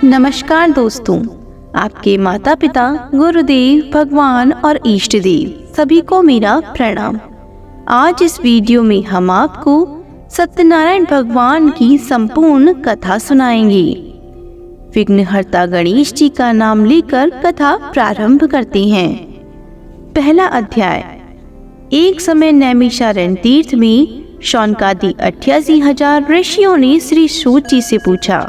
नमस्कार दोस्तों, आपके माता पिता, गुरुदेव, भगवान और इष्ट देव सभी को मेरा प्रणाम। आज इस वीडियो में हम आपको सत्यनारायण भगवान की संपूर्ण कथा सुनाएंगे। विघ्नहर्ता गणेश जी का नाम लेकर कथा प्रारंभ करते हैं। पहला अध्याय। एक समय नैमिषारण्य तीर्थ में शौनकादि 88,000 ऋषियों ने श्री सूत जी से पूछा,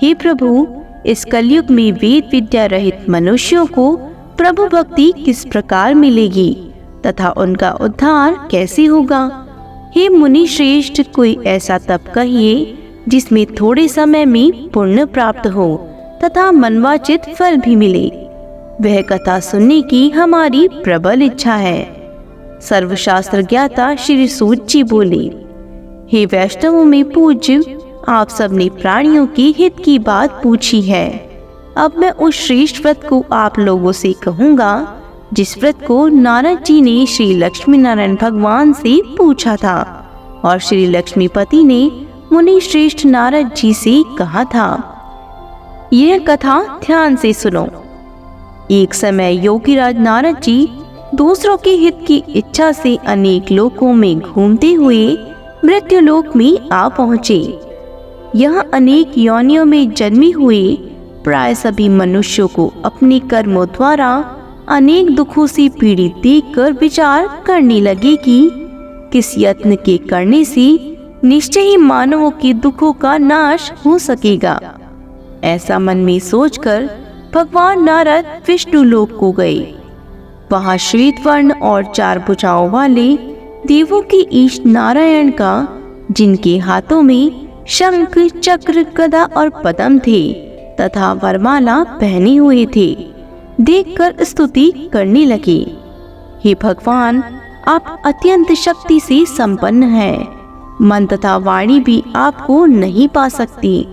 हे प्रभु, इस कलयुग में वेद विद्या रहित मनुष्यों को प्रभु भक्ति किस प्रकार मिलेगी तथा उनका उद्धार कैसे होगा? हे मुनि श्रेष्ठ, कोई ऐसा तप कहिए जिसमें थोड़े समय में पुण्य प्राप्त हो तथा मनवांचित फल भी मिले। वह कथा सुनने की हमारी प्रबल इच्छा है। सर्वशास्त्र ज्ञाता श्री सूत जी बोले, हे वैष्णवों में पूज्य, आप सबने प्राणियों के हित की बात पूछी है। अब मैं उस श्रेष्ठ व्रत को आप लोगों से कहूँगा जिस व्रत को नारद जी ने श्री लक्ष्मी नारायण भगवान से पूछा था और श्री लक्ष्मीपति ने मुनि श्रेष्ठ नारद जी से कहा था। यह कथा ध्यान से सुनो। एक समय योगीराज नारद जी दूसरों के हित की इच्छा से अनेक लोकों में घूमते हुए मृत्युलोक में आ पहुँचे। यहाँ अनेक योनियों में जन्मे हुए प्राय सभी मनुष्यों को अपने कर्मों द्वारा अनेक दुखों से पीड़ित देखकर विचार करने लगे कि किस यत्न के करने से निश्चय ही मानवों के दुखों का नाश हो सकेगा। ऐसा मन में सोचकर भगवान नारद विष्णु लोक को गए। वहाँ श्वेत वर्ण और 4 भुजाओं वाले देवों के ईश नारायण का, जिनके हाथों में शंख, चक्र, गदा और पद्म थे तथा वरमाला पहने हुए थे, देखकर स्तुति करने लगे। हे भगवान, आप अत्यंत शक्ति से संपन्न हैं। मन तथा वाणी भी आपको नहीं पा सकती।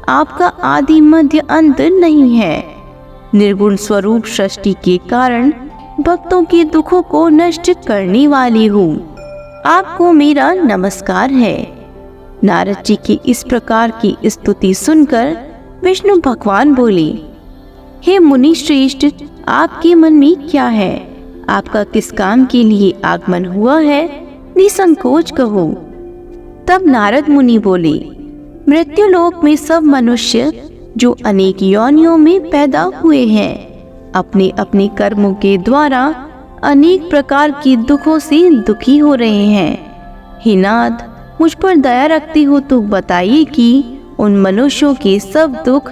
आपका आदि मध्य अंत नहीं है। निर्गुण स्वरूप सृष्टि के कारण भक्तों के दुखों को नष्ट करने वाली हूँ। आपको मेरा नमस्कार है। नारद जी की इस प्रकार की स्तुति सुनकर विष्णु भगवान बोले, हे मुनि श्रेष्ठ, आपके मन में क्या है? आपका किस काम के लिए आगमन हुआ है? निसंकोच कहो। तब नारद मुनि बोले, मृत्युलोक में सब मनुष्य जो अनेक योनियों में पैदा हुए हैं, अपने अपने कर्मों के द्वारा अनेक प्रकार के दुखों से दुखी हो रहे हैं। हे नाथ, मुझ पर दया रखते हो तो बताइए कि उन मनुष्यों के सब दुख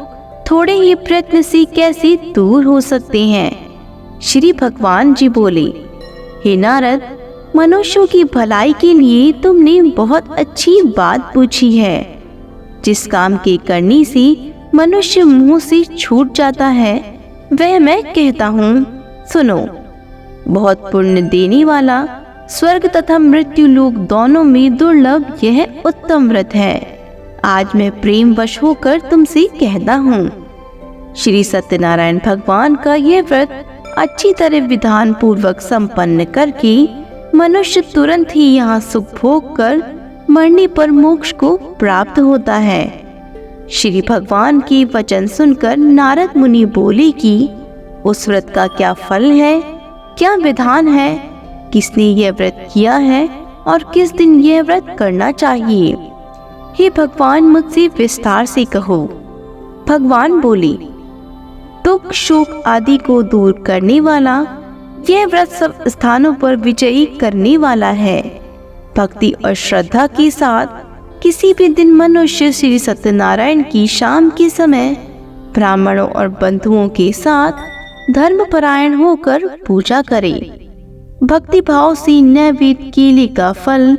थोड़े ही प्रयत्न से कैसे दूर हो सकते हैं? श्री भगवान जी बोले, हे नारद, मनुष्यों की भलाई के लिए तुमने बहुत अच्छी बात पूछी है। जिस काम के करने से मनुष्य मुंह से छूट जाता है वह मैं कहता हूँ, सुनो। बहुत पुण्य देने वाला स्वर्ग तथा मृत्यु लोक दोनों में दुर्लभ यह उत्तम व्रत है। आज मैं प्रेम वश होकर तुमसे कहता हूँ। श्री सत्यनारायण भगवान का यह व्रत अच्छी तरह विधान पूर्वक संपन्न करके मनुष्य तुरंत ही यहाँ सुख भोग कर मरने पर मोक्ष को प्राप्त होता है। श्री भगवान के वचन सुनकर नारद मुनि बोले कि उस व्रत का क्या फल है, क्या विधान है, किसने यह व्रत किया है और किस दिन यह व्रत करना चाहिए? हे भगवान, मुझसे विस्तार से कहो। भगवान बोले, दुख शोक आदि को दूर करने वाला यह व्रत सब स्थानों पर विजयी करने वाला है। भक्ति और श्रद्धा के साथ किसी भी दिन मनुष्य श्री सत्यनारायण की शाम के समय ब्राह्मणों और बंधुओं के साथ धर्मपरायण होकर पूजा करे। भक्ति भाव से नैवेद्य केले का फल,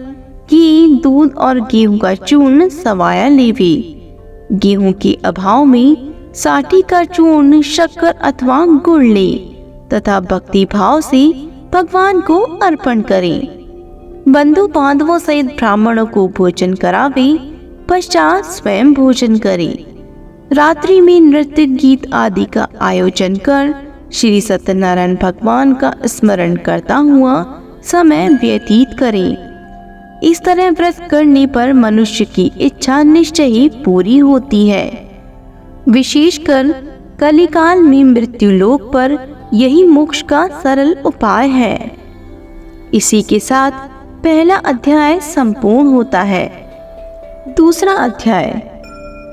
घी, दूध और गेहूं का चूर्ण सवाया लेवे। गेहूं के अभाव में साठी का चूर्ण, शक्कर अथवा गुड़ ले तथा भक्ति भाव से भगवान को अर्पण करें। बंधु बांधवों सहित ब्राह्मणों को भोजन करावे, पश्चात स्वयं भोजन करे। रात्रि में नृत्य गीत आदि का आयोजन कर श्री सत्यनारायण भगवान का स्मरण करता हुआ समय व्यतीत करें। इस तरह व्रत करने पर मनुष्य की इच्छा निश्चय ही पूरी होती है। विशेषकर कलिकाल में मृत्यु लोक पर यही मोक्ष का सरल उपाय है। इसी के साथ पहला अध्याय संपूर्ण होता है। दूसरा अध्याय।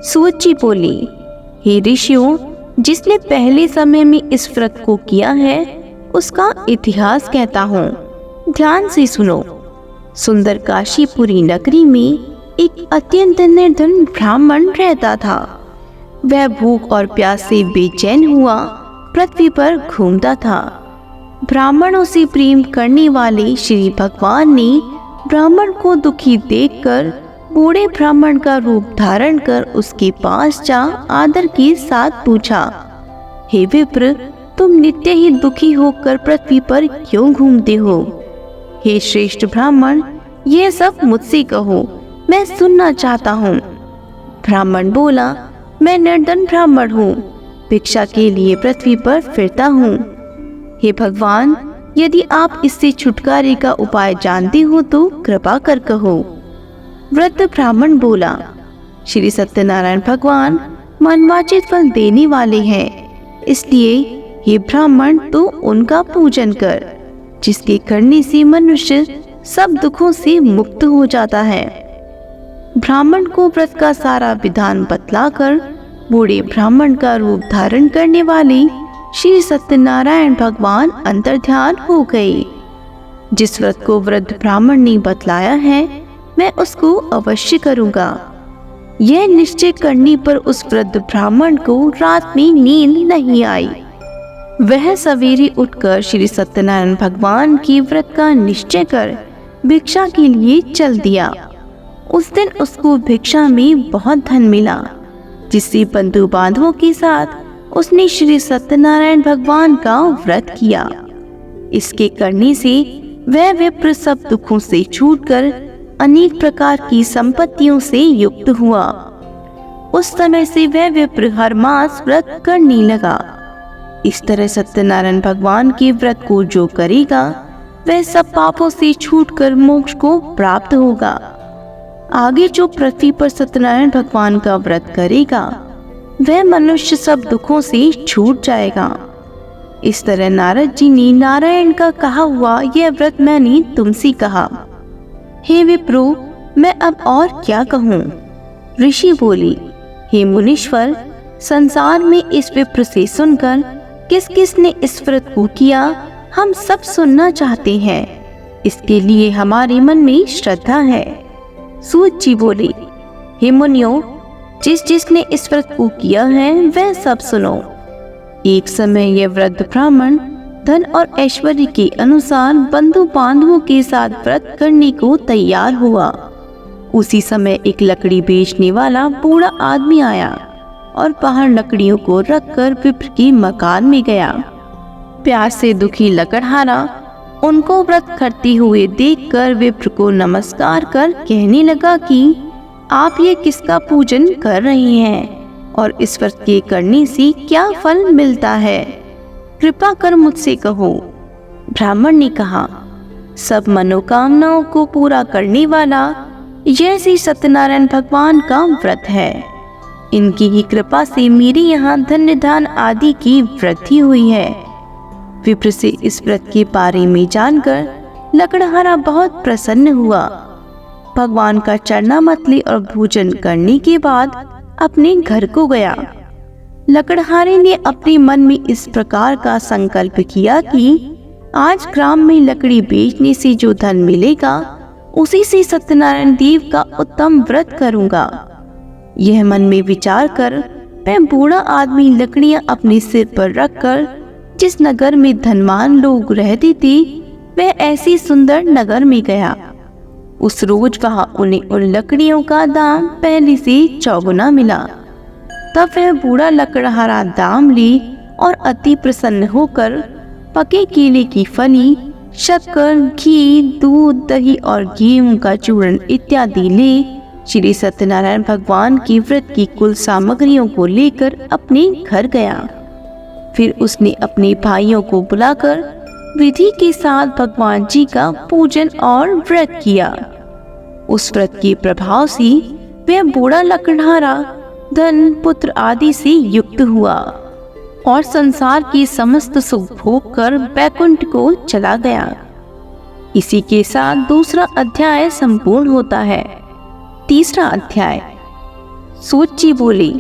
सूची बोली, हे ऋषियों, जिसने पहले समय में इस व्रत को किया है उसका इतिहास कहता हूँ, ध्यान से सुनो। सुंदर काशीपुरी नगरी में एक अत्यंत निर्धन ब्राह्मण रहता था। वह भूख और प्यास से बेचैन हुआ पृथ्वी पर घूमता था। ब्राह्मणों से प्रेम करने वाले श्री भगवान ने ब्राह्मण को दुखी देखकर बूढ़े ब्राह्मण का रूप धारण कर उसके पास जा आदर के साथ पूछा, हे विप्र, तुम नित्य ही दुखी होकर पृथ्वी पर क्यों घूमते हो? हे श्रेष्ठ ब्राह्मण, यह सब मुझसे कहो, मैं सुनना चाहता हूँ। ब्राह्मण बोला, मैं निर्धन ब्राह्मण हूँ, भिक्षा के लिए पृथ्वी पर फिरता हूँ। हे भगवान, यदि आप इससे छुटकारे का उपाय जानते हो तो कृपा कर कहो। वृद्ध ब्राह्मण बोला, श्री सत्यनारायण भगवान मनवांछित फल देने वाले हैं, इसलिए हे ब्राह्मण तू उनका पूजन कर, जिसके करने से मनुष्य सब दुखों से मुक्त हो जाता है। ब्राह्मण को व्रत का सारा विधान बतलाकर बूढ़े ब्राह्मण का रूप धारण करने वाले श्री सत्यनारायण भगवान अंतर्ध्यान हो गए। जिस व्रत को वृद्ध ब्राह्मण ने बतलाया है मैं उसको अवश्य करूंगा। यह निश्चय करने पर उस वृद्ध ब्राह्मण को रात में नींद नहीं आई। वह सवेरे उठकर श्री सत्यनारायण भगवान की व्रत का निश्चय कर भिक्षा के लिए चल दिया। उस दिन उसको भिक्षा में बहुत धन मिला, जिससे बंधु बांधवों के साथ उसने श्री सत्यनारायण भगवान का व्रत किया। इसके करने से वह विप्र सब दुखों से छूटकर अनेक प्रकार की संपत्तियों से युक्त हुआ। उस समय से वह विप्र हर मास व्रत करने लगा। इस तरह सत्यनारायण भगवान के व्रत को जो करेगा वह सब पापों से छूटकर मोक्ष को प्राप्त होगा। आगे जो पृथ्वी पर सत्यनारायण भगवान का व्रत करेगा वह मनुष्य सब दुखों से छूट जाएगा। इस तरह नारद जी ने नारायण का कहा हुआ यह व्रत मैंने तुमसे कहा। हे विप्रो, मैं अब और क्या कहूँ? ऋषि बोली, हे मुनीश्वर, संसार में इस विप्र से सुनकर किस किस ने इस व्रत को किया हम सब सुनना चाहते हैं। इसके लिए हमारे मन में श्रद्धा है। सूत जी बोली, हे मुनियों, जिस जिसने इस व्रत को किया है वह सब सुनो। एक समय यह वृद्ध ब्राह्मण धन और ऐश्वर्य के अनुसार बंधु बांधवों के साथ व्रत करने को तैयार हुआ। उसी समय एक लकड़ी बेचने वाला बूढ़ा आदमी आया और बाहर लकड़ियों को रखकर विप्र के मकान में गया। प्यास से दुखी लकड़हारा उनको व्रत करते हुए देखकर विप्र को नमस्कार कर कहने लगा कि आप ये किसका पूजन कर रहे हैं और इस व्रत के करने से क्या फल मिलता है? कृपा कर मुझसे कहो। ब्राह्मण ने कहा, सब मनोकामनाओं को पूरा करने वाला यह श्री सत्यनारायण भगवान का व्रत है। इनकी ही कृपा से मेरे यहाँ धन्य दान आदि की वृद्धि हुई है। विप्र से इस व्रत के बारे में जानकर लकड़हारा बहुत प्रसन्न हुआ। भगवान का चरणामतले और भोजन करने के बाद अपने घर को गया। लकड़हारे ने अपने मन में इस प्रकार का संकल्प किया कि आज ग्राम में लकड़ी बेचने से जो धन मिलेगा उसी से सत्यनारायण देव का उत्तम व्रत करूंगा। यह मन में विचार कर वह बूढ़ा आदमी लकड़ियां अपने सिर पर रखकर जिस नगर में धनवान लोग रहते थे वह ऐसी सुंदर नगर में गया। उस रोज वहां उन्हें उन लकड़ियों का दाम पहले से चौगुना मिला। तब वह बूढ़ा लकड़हारा दाम ले और अति प्रसन्न होकर पके केले की फली, शक्कर, घी, दूध, दही और गेहूं का चूर्ण इत्यादि ले श्री सत्यनारायण भगवान के व्रत की कुल सामग्रियों को लेकर अपने घर गया। फिर उसने अपने भाइयों को बुलाकर विधि के साथ भगवान जी का पूजन और व्रत किया। उस व्रत के प्रभाव से वह बूढ़ा लकड़हारा धन, पुत्र आदि से युक्त हुआ और संसार की समस्त सुख भोग कर बैकुंठ को चला गया। इसी के साथ दूसरा अध्याय संपूर्ण होता है। तीसरा अध्याय। सूची बोली,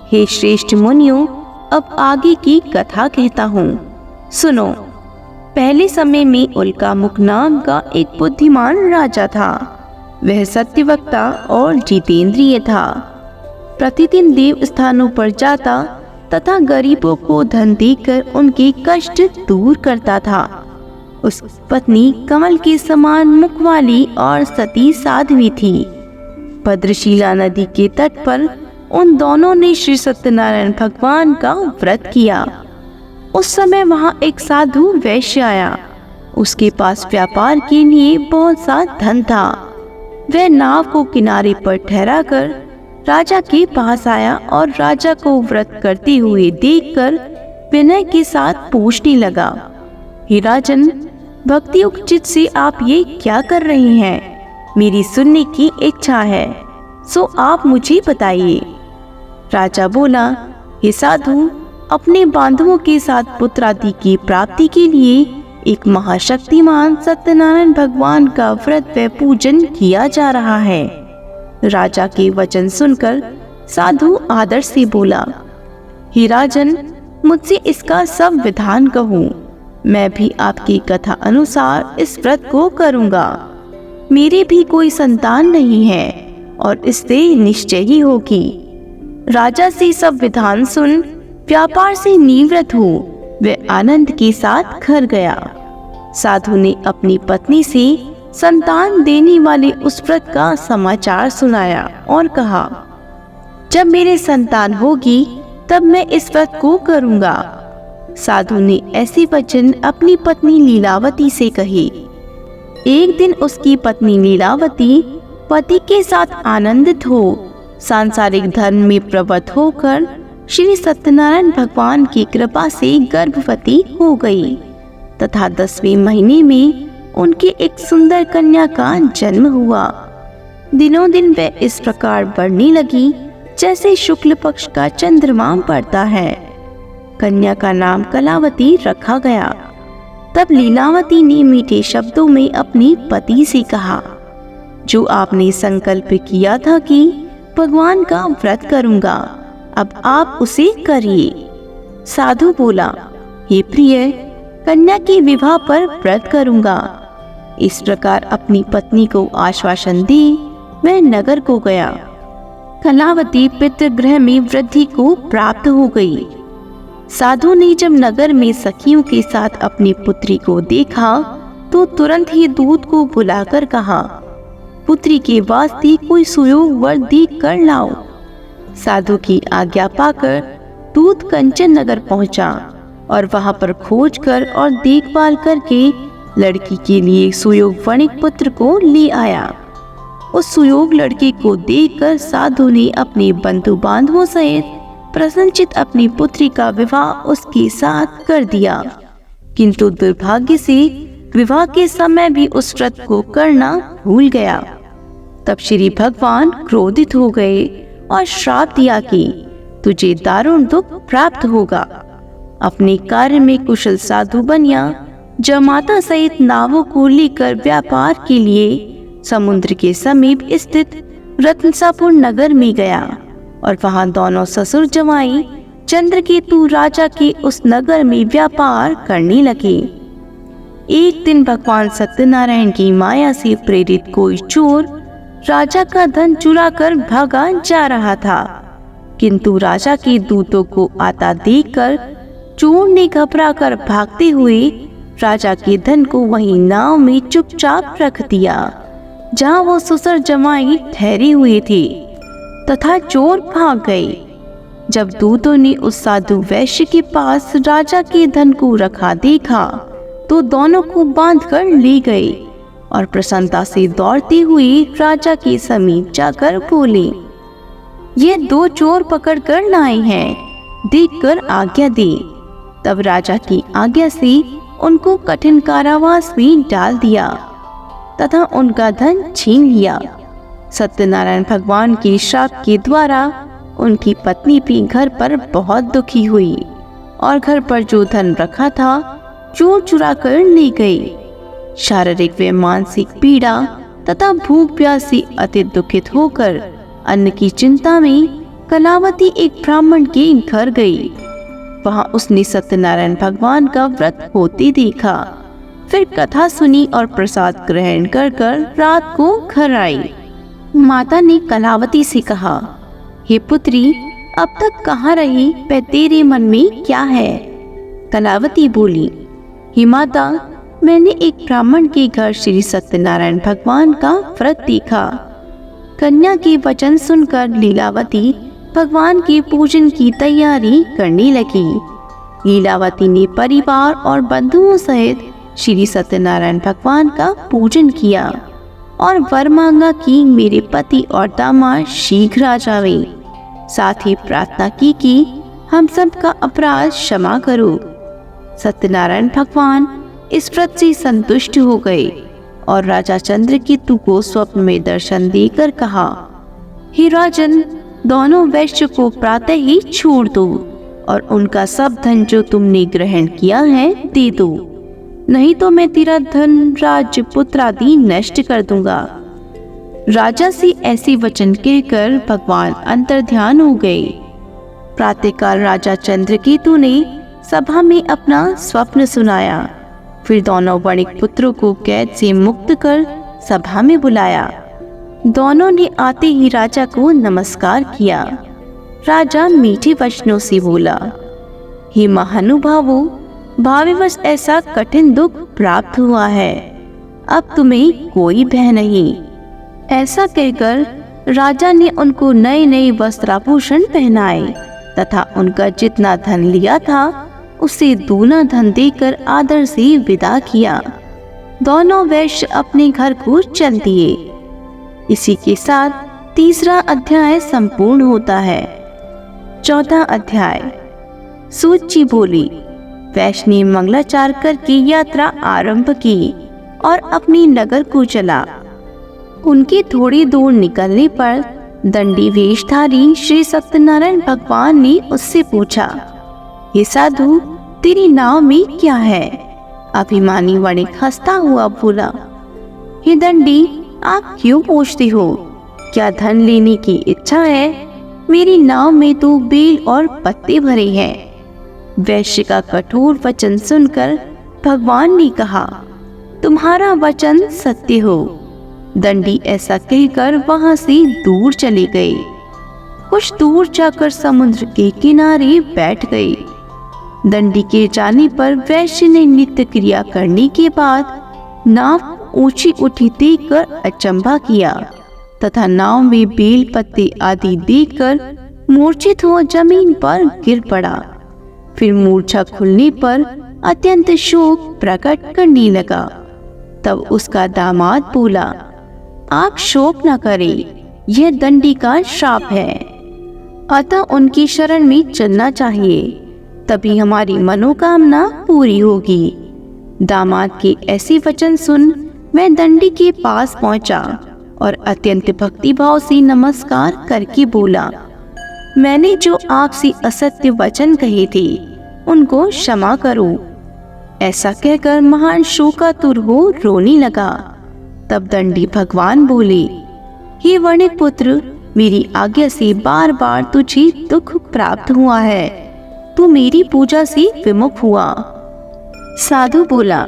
हे श्रेष्ठ मुनियों, अब आगे की कथा कहता हूँ, सुनो। पहले समय में उल्कामुख नाम का एक बुद्धिमान राजा था। वह सत्यवक्ता और जितेंद्रिय था। प्रतिदिन देव स्थानों पर जाता तथा गरीबों को धन देकर उनके कष्ट दूर करता था। उसकी पत्नी कमल के समान मुख वाली और सती साध्वी थी। भद्रशिला नदी के तट पर उन दोनों ने श्री सत्यनारायण भगवान का व्रत किया। उस समय वहाँ एक साधु वैश्य आया। उसके पास व्यापार के लिए बहुत सा धन था। वह नाव को किनारे पर ठहराकर राजा के पास आया और राजा को व्रत करते हुए देखकर विनय के साथ पूछने लगा, हे राजन, भक्ति उचित से आप ये क्या कर रहे हैं? मेरी सुनने की इच्छा है, सो आप मुझे बताइए। राजा बोला, हे साधु, अपने बांधवों के साथ पुत्रादि की प्राप्ति के लिए एक महाशक्तिमान सत्यनारायण भगवान का व्रत व पूजन किया जा रहा है। राजा के वचन सुनकर साधु आदर से बोला, हे राजन, मुझसे इसका सब विधान कहूँ। मैं भी आपकी कथा अनुसार इस व्रत को करूँगा। मेरी भी कोई संतान नहीं है और इससे निश्चय ही होगी। राजा से सब विधान सुन व्यापार से निवृत्त हो वह आनंद के साथ घर गया। साधु ने अपनी पत्नी से संतान देने वाले उस व्रत का समाचार सुनाया और कहा, जब मेरे संतान होगी तब मैं इस व्रत को करूँगा। साधु ने ऐसे वचन अपनी पत्नी लीलावती से कहे। एक दिन उसकी पत्नी लीलावती पति के साथ आनंदित हो सांसारिक धर्म में प्रवृत्त होकर श्री सत्यनारायण भगवान की कृपा से गर्भवती हो गई तथा 10वें महीने में उनके एक सुंदर कन्या का जन्म हुआ। दिनों दिन वह इस प्रकार बढ़ने लगी जैसे शुक्ल पक्ष का चंद्रमा बढ़ता है। कन्या का नाम कलावती रखा गया। तब लीलावती ने मीठे शब्दों में अपने पति से कहा, जो आपने संकल्प किया था कि भगवान का व्रत करूंगा, अब आप उसे करिए। साधु बोला, हे प्रिय, कन्या के विवाह पर व्रत करूंगा। इस प्रकार अपनी पत्नी को आश्वासन दी वह नगर को गया। कलावती पितृगृह में वृद्धि को प्राप्त हो गई। साधु ने जब नगर में सखियों के साथ अपनी पुत्री को देखा तो तुरंत ही दूत को बुलाकर कहा, पुत्री के वास्ते कोई सुयोग वर देख कर लाओ। साधु की आज्ञा पाकर दूत कंचन नगर पहुंचा और वहां पर खोज कर और देखभाल करके लड़की के लिए सुयोग वणिक पुत्र को ले आया। उस सुयोग लड़के को देखकर साधु ने अपने बंधु बांधवों सहित प्रसन्नचित अपनी पुत्री का विवाह उसके साथ कर दिया। किंतु दुर्भाग्य से विवाह के समय भी उस व्रत को करना भूल गया। तब श्री भगवान क्रोधित हो गए और श्राप दिया कि तुझे दारुण दुख प्राप्त होगा। अपने कार्य में कुशल साधु बनिया जमाता सहित नावों को लेकर व्यापार के लिए समुद्र के समीप स्थित रत्नसापुर नगर में गया और वहां दोनों ससुर जमाई चंद्रकेतु राजा के उस नगर में व्यापार करने लगे। एक दिन भगवान सत्यनारायण की माया से प्रेरित कोई चोर राजा का धन चुरा कर भागा जा रहा था, किंतु राजा के दूतों को आता देखकर चोर ने घबराकर भागते हुए राजा के धन को वहीं नाव में चुपचाप रख दिया जहां वो ससुर जमाई ठहरे हुए थे तथा चोर भाग गए। जब दूतों ने उस साधु वैश्य के पास राजा के धन को रखा देखा तो दोनों को बांधकर ले गए और प्रसन्नता से दौड़ते हुए राजा के समीप जाकर बोले, ये दो चोर पकड़ कर लाए हैं, देखकर आज्ञा दे। तब राजा की आज्ञा से उनको कठिन कारावास में डाल दिया तथा उनका धन छीन लिया। सत्यनारायण भगवान के श्राप के द्वारा उनकी पत्नी भी घर पर बहुत दुखी हुई और घर पर जो धन रखा था चोर चुरा कर ले गई। शारीरिक व मानसिक पीड़ा तथा भूख प्यास से अति दुखित होकर अन्न की चिंता में कलावती एक ब्राह्मण के घर गई। वहां उसने सत्यनारायण भगवान का व्रत होते देखा। फिर कथा सुनी और प्रसाद ग्रहण कर रात को घर आई। माता ने कलावती से कहा, हे पुत्री, अब तक कहाँ रही, वह तेरे मन में क्या है? कलावती बोली, हे माता, मैंने एक ब्राह्मण के घर श्री सत्यनारायण भगवान का व्रत देखा। कन्या के वचन सुनकर लीलावती भगवान के पूजन की तैयारी करने लगी। लीलावती ने परिवार और बंधुओं सहित श्री सत्यनारायण भगवान का पूजन किया और वर मांगा कि मेरे पति और दामाद शीघ्र आ जावे। साथ ही प्रार्थना की कि हम सब का अपराध क्षमा करो। सत्यनारायण भगवान इस व्रत से संतुष्ट हो गए और राजा चंद्रकेतु को स्वप्न में दर्शन देकर कहा, हे राजन, दोनों वैश्य को प्रातः ही छोड़ दो और उनका सब धन जो तुमने ग्रहण किया है दे दो, नहीं तो मैं तेरा धन, राज्य, पुत्र आदि नष्ट कर दूंगा। राजा से ऐसे वचन कहकर भगवान अंतर्ध्यान हो गए। प्रातःकाल राजा चंद्रकेतु ने सभा में अपना स्वप्न सुनाया। फिर दोनों वणिक पुत्रों को कैद से मुक्त कर सभा में बुलाया। दोनों ने आते ही राजा को नमस्कार किया। राजा मीठे वचनों से बोला, हे महानुभावों, भाग्यवश ऐसा कठिन दुख प्राप्त हुआ है, अब तुम्हें कोई भय नहीं। ऐसा कहकर राजा ने उनको नए नए वस्त्राभूषण पहनाए तथा उनका जितना धन लिया था उसे दूना धन देकर आदर से विदा किया। दोनों वैश्य अपने घर को चल दिए। इसी के साथ तीसरा अध्याय संपूर्ण होता है। चौथा अध्याय। सूत जी बोली, वैश्य ने मंगलाचार करके यात्रा आरंभ की और अपनी नगर को चला। उनकी थोड़ी दूर निकलने पर दंडी वेशधारी श्री सत्यनारायण भगवान ने उससे पूछा, हे साधु, तेरी नाव में क्या है? अभिमानी वणिक हंसता हुआ बोला, हे दंडी, आप क्यों पूछते हो? क्या धन लेने की इच्छा है? मेरी नाव में तो बेल और पत्ते भरे हैं। वैश्य का कठोर वचन सुनकर भगवान ने कहा, तुम्हारा वचन सत्य हो। दंडी ऐसा कहकर वहां से दूर चले गए। कुछ दूर जाकर समुद्र के किनारे बैठ गए। दंडी के जाने पर वैश्य ने नित्य क्रिया करने के बाद नाव ऊंची उठी देखकर अचंभा किया तथा नाव में बेल पत्ते आदि देखकर मूर्छित हो जमीन पर गिर पड़ा। फिर मूर्छा खुलने पर अत्यंत शोक प्रकट करने लगा। तब उसका दामाद बोला, आप शोक न करें, यह दंडी का श्राप है, अतः उनकी शरण में चलना चाहिए, तभी हमारी मनोकामना पूरी होगी। दामाद के ऐसे वचन सुन मैं दंडी के पास पहुंचा और अत्यंत भक्तिभाव से नमस्कार करके बोला, मैंने जो आपसे असत्य वचन कहे थे उनको क्षमा करो। ऐसा कहकर महान शोकातुर हो रोने लगा। तब दंडी भगवान बोले, हे वणिक पुत्र, मेरी आज्ञा से बार बार तुझे दुख प्राप्त हुआ है, तू मेरी पूजा से विमुख हुआ। साधु बोला,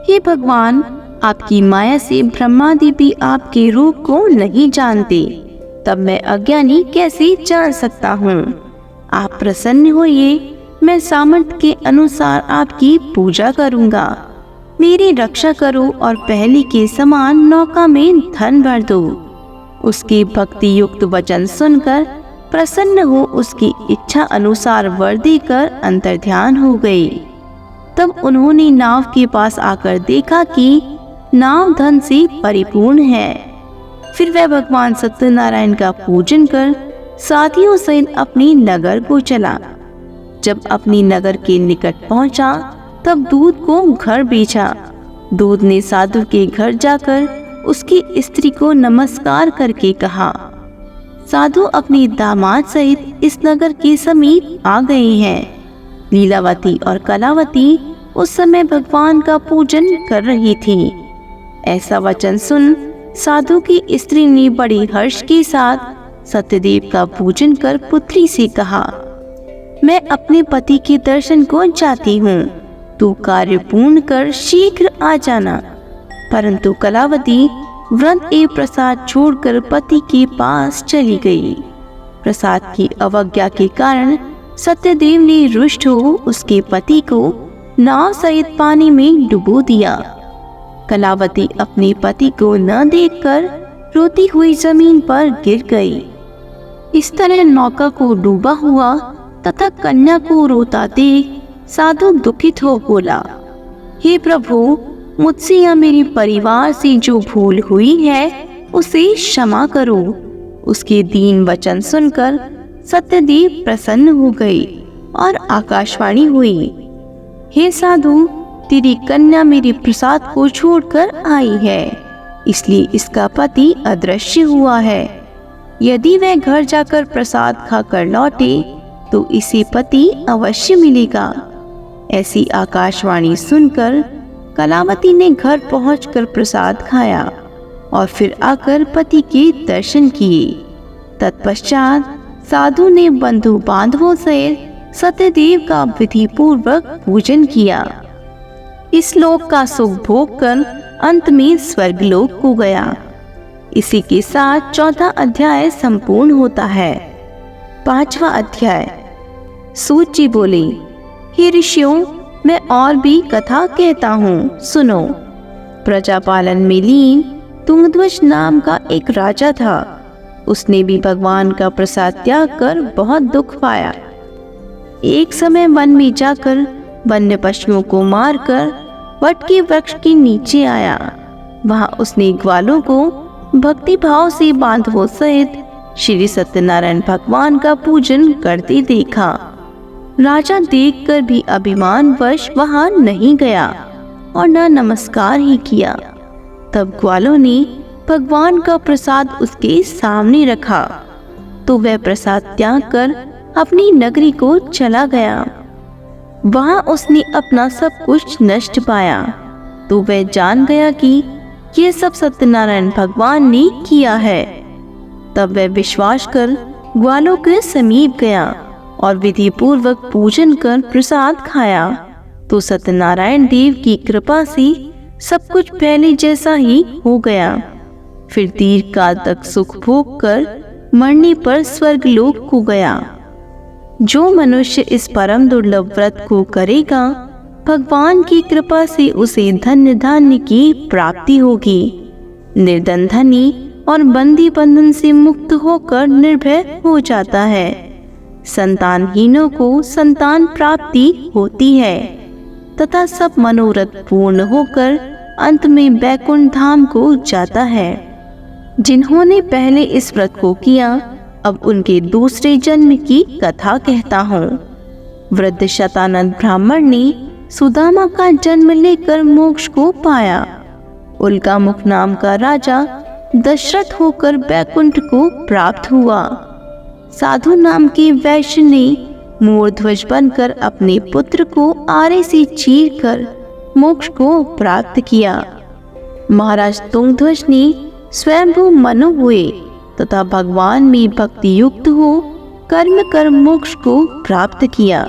हे भगवान, आपकी माया से ब्रह्मादि भी आपके रूप को नहीं जानते, तब मैं अज्ञानी कैसे जान सकता हूँ? आप प्रसन्न होइए, मैं सामर्थ्य के अनुसार आपकी पूजा करूँगा। मेरी रक्षा करो और पहले के समान नौका में धन भर दो। उसके भक्ति युक्त वचन सुनकर प्रसन्न हो उसकी इच्छा अनुसार वर देकर अंतर्ध्यान हो गए। तब उन्होंने नाव के पास आकर देखा कि नाव धन से परिपूर्ण है। फिर वह भगवान सत्यनारायण का पूजन कर साथियों सहित अपनी नगर को चला। जब अपनी नगर के निकट पहुंचा तब दूध को घर बेचा। दूध ने साधु के घर जाकर उसकी स्त्री को नमस्कार करके कहा, साधु अपने दामाद सहित इस नगर के समीप आ गए हैं। लीलावती और कलावती उस समय भगवान का पूजन कर रही थी। ऐसा वचन सुन साधु की स्त्री ने बड़े हर्ष के साथ सत्यदेव का पूजन कर पुत्री से कहा, मैं अपने पति के दर्शन को जाती हूँ, तू कार्य पूर्ण कर शीघ्र आ जाना। परंतु कलावती व्रत एवं प्रसाद छोड़कर पति के पास चली गई। प्रसाद की अवज्ञा के कारण सत्यदेव ने रुष्ट हो उसके पति को नाव सहित पानी में डुबो दिया। कलावती अपने पति को न देखकर रोती हुई जमीन पर गिर गई। इस तरह नौका को डूबा हुआ तथा कन्या को रोता देख साधु दुखित हो बोला, हे प्रभु, मुझसे या मेरे परिवार से जो भूल हुई है उसे क्षमा करो। उसके दीन वचन सुनकर सत्यदेव प्रसन्न हो गई और आकाशवाणी हुई, हे साधु, तेरी कन्या मेरे प्रसाद को छोड़कर आई है, इसलिए इसका पति अदृश्य हुआ है। यदि वह घर जाकर प्रसाद खाकर लौटे तो इसे पति अवश्य मिलेगा। ऐसी आकाशवाणी सुनकर कलावती ने घर पहुंचकर प्रसाद खाया और फिर आकर पति के दर्शन किए। तत्पश्चात साधु ने बंधु बांधवों सहित सत्यदेव का विधि पूर्वक पूजन किया। इस लोक का सुख भोग कर अंत में स्वर्गलोक को गया। इसी के साथ 14वां अध्याय संपूर्ण होता है। 5वां अध्याय। सूत जी बोले, हे ऋषियों, मैं और भी कथा कहता हूँ, सुनो। प्रजापालन में लीन तुंगध्वज नाम का एक राजा था। उसने भी भगवान का प्रसाद त्याग कर बहुत दुख पाया। एक समय वन में जाकर वन्य पशुओं को मारकर वट के वृक्ष के नीचे आया। वहां उसने ग्वालों को भक्ति भाव से बांधवों सहित श्री सत्यनारायण भगवान का पूजन करते देखा। राजा देखकर भी अभिमानवश वहां नहीं गया और न नमस्कार ही किया। तब ग्वालों ने भगवान का प्रसाद उसके सामने रखा तो वह प्रसाद त्याग कर अपनी नगरी को चला गया। वहां उसने अपना सब कुछ नष्ट पाया तो वह जान गया कि ये सब सत्यनारायण भगवान ने किया है। तब वह विश्वास कर ग्वालों के समीप गया और विधि पूर्वक पूजन कर प्रसाद खाया तो सत्यनारायण देव की कृपा से सब कुछ पहले जैसा ही हो गया। फिर दीर्घ काल तक सुख भोग कर मरने पर स्वर्गलोक को गया। जो मनुष्य इस परम दुर्लभ व्रत को करेगा, भगवान की कृपा से उसे धन्य धान्य की प्राप्ति होगी। निर्धन धनी और बंदी बंधन से मुक्त होकर निर्भय हो जाता है। संतानहीनों को संतान प्राप्ति होती है तथा सब मनोरथ पूर्ण होकर अंत में बैकुंठ धाम को जाता है। जिन्होंने पहले इस व्रत को किया, अब उनके दूसरे जन्म की कथा कहता हूँ। वृद्ध शतानंद ब्राह्मण ने सुदामा का जन्म लेकर मोक्ष को पाया। उल्कामुख नाम का राजा दशरथ होकर बैकुंठ को प्राप्त हुआ। साधु नाम के वैश्य ने मोरध्वज बनकर अपने पुत्र को आरे से चीरकर मोक्ष को प्राप्त किया। महाराज तुंगध्वज ने स्वयंभू मनु हुए तथा भगवान में भक्ति युक्त हो कर्म कर मोक्ष को प्राप्त किया।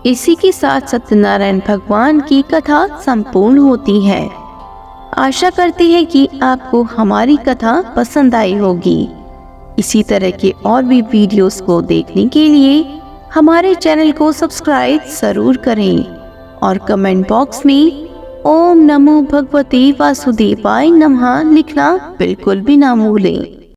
इसी के साथ सत्यनारायण भगवान की कथा संपूर्ण होती है। आशा करते हैं कि आपको हमारी कथा पसंद आई होगी। इसी तरह के और भी वीडियोस को देखने के लिए हमारे चैनल को सब्सक्राइब जरूर करें और कमेंट बॉक्स में ओम नमो भगवते वासुदेवाय नमः लिखना बिल्कुल भी ना भूलें।